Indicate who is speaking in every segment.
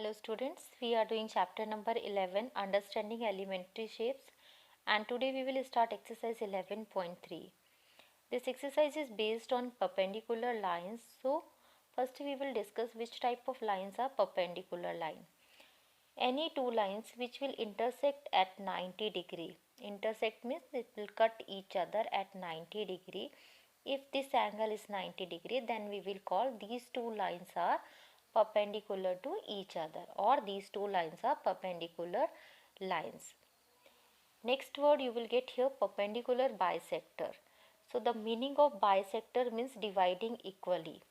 Speaker 1: Hello students, we are doing chapter number 11, Understanding Elementary Shapes, and today we will start exercise 11.3. This exercise is based on perpendicular lines. So first we will discuss which type of lines are perpendicular line. Any two lines which will intersect at 90 degree. Intersect means it will cut each other at 90 degree. If this angle is 90 degree, then we will call these two lines are perpendicular to each other, or these two lines are perpendicular lines. Next word you will get here, perpendicular bisector. So the meaning of bisector means dividing equally.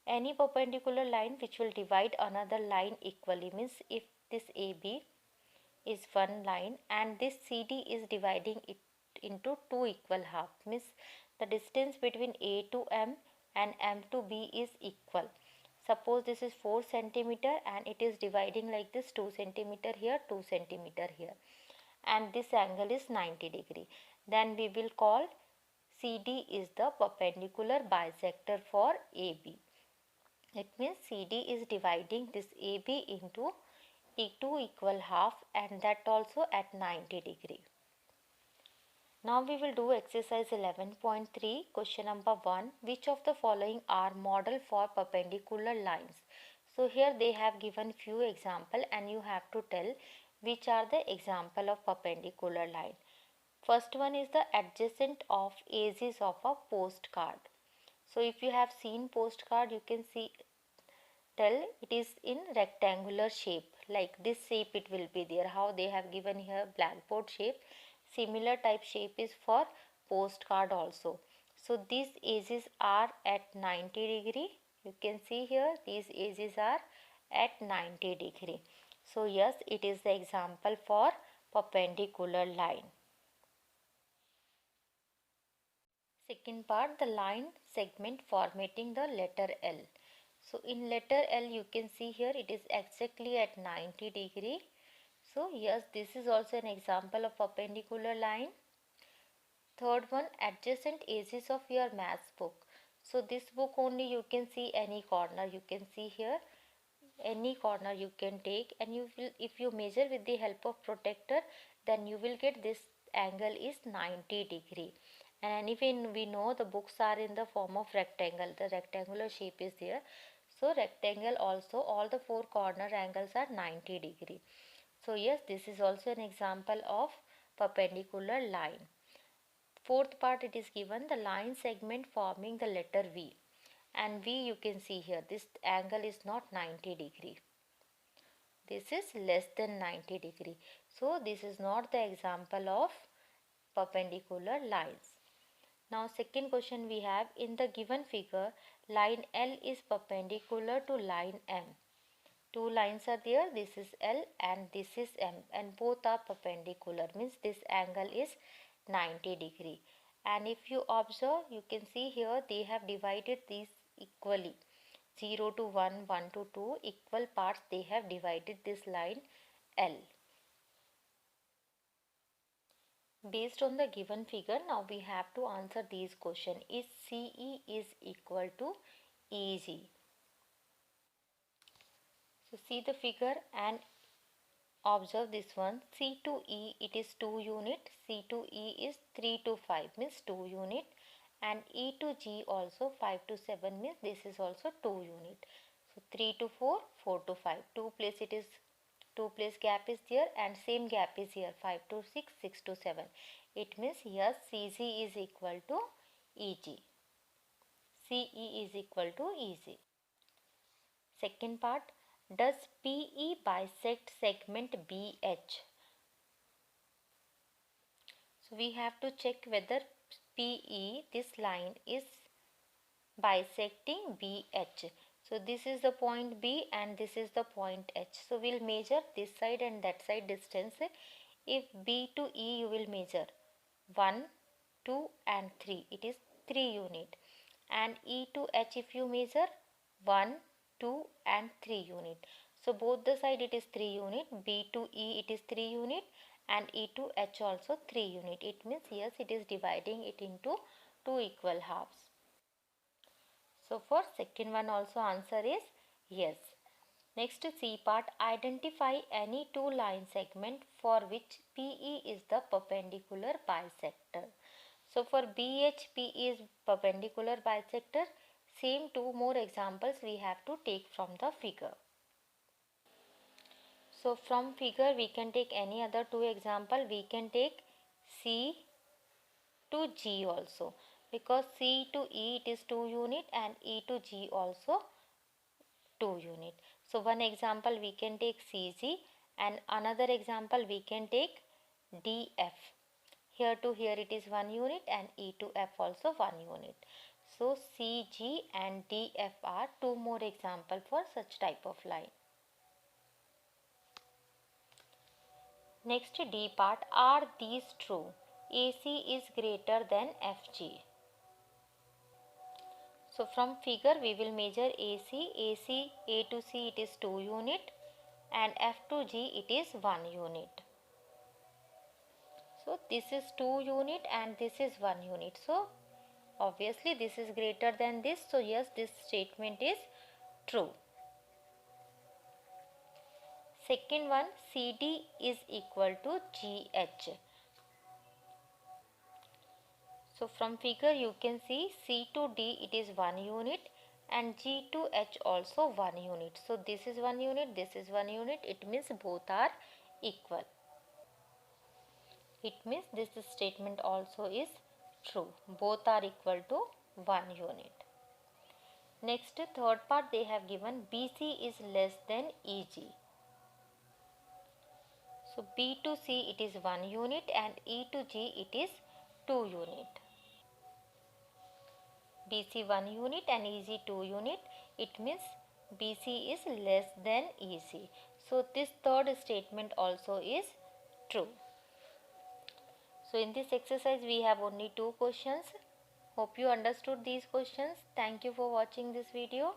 Speaker 1: Any perpendicular line which will divide another line equally means if this AB is one line and this CD is dividing it into two equal half, means the distance between A to M and M to B is equal. Suppose this is 4 centimeter and it is dividing like this, 2 centimeter here, 2 centimeter here, and this angle is 90 degree. Then we will call CD is the perpendicular bisector for AB. It means CD is dividing this AB into two equal half, and that also at 90 degree. Now we will do exercise 11.3. Question number 1. Which of the following are model for perpendicular lines? So here they have given few example and you have to tell which are the example of perpendicular line. First one is the adjacent of edges of a postcard. So if you have seen postcard, you can see tell it is in rectangular shape, like this shape it will be there. How they have given here blackboard shape, similar type shape is for postcard also. So these edges are at 90 degree. You can see here these edges are at 90 degree. So yes, it is the example for perpendicular line. Second part, the line segment formatting the letter L. So in letter L you can see here it is exactly at 90 degree. So yes, this is also an example of perpendicular line. Third one, adjacent edges of your maths book. So this book only you can see any corner, you can see here any corner you can take, and you will, if you measure with the help of protractor, then you will get this angle is 90 degree. And even we know the books are in the form of rectangle, the rectangular shape is there. So rectangle also all the four corner angles are 90 degree. So yes, this is also an example of perpendicular line. Fourth part, it is given the line segment forming the letter V, and V you can see here this angle is not 90 degree, this is less than 90 degree. So this is not the example of perpendicular lines. Now second question we have, in the given figure line L is perpendicular to line M. Two lines are there, this is L and this is M, and both are perpendicular, means this angle is 90 degree. And if you observe, you can see here they have divided these equally, 0 to 1, 1 to 2, equal parts they have divided this line L. Based on the given figure, now we have to answer these questions. Is CE is equal to EG? So see the figure and observe this one. C to E it is 2 unit, C to E is 3 to 5 means 2 unit, and E to G also 5 to 7 means this is also 2 unit. So 3 to 4, 4 to 5, 2 place it is 2 place gap is there, and same gap is here 5 to 6, 6 to 7. It means here CG is equal to EG. CE is equal to EG. Second part, does PE bisect segment BH? So we have to check whether PE, this line, is bisecting BH. So this is the point B and this is the point H. So we'll measure this side and that side distance. If B to E you will measure 1, 2 and 3. It is 3 unit. And E to H if you measure 1, 2 and 3 unit. So both the side it is 3 unit. B to E it is 3 unit and E to H also 3 unit. It means yes, it is dividing it into 2 equal halves. So for second one also answer is yes. Next C part, identify any two line segment for which PE is the perpendicular bisector. So for BH, PE is perpendicular bisector. Same two more examples we have to take from the figure. So from figure we can take any other two example. We can take C to G also, because C to E it is 2 unit and E to G also 2 unit. So one example we can take CG and another example we can take DF. Here to here it is 1 unit and E to F also 1 unit. So CG and DF are two more example for such type of line. Next D part, are these true? AC is greater than FG. So from figure we will measure AC. AC A to C it is 2 unit and F to G it is 1 unit. So this is 2 unit and this is 1 unit. So obviously this is greater than this. So yes, this statement is true. Second one, CD is equal to GH. So from figure you can see C to D it is 1 unit and G to H also 1 unit. So this is 1 unit, this is 1 unit. It means both are equal. It means this statement also is true. Both are equal to 1 unit. Next, third part they have given BC is less than EG. So B to C it is 1 unit and E to G it is 2 unit. BC 1 unit and EG 2 unit. It means BC is less than EG. So this third statement also is true. So in this exercise we have only two questions. Hope you understood these questions. Thank you for watching this video.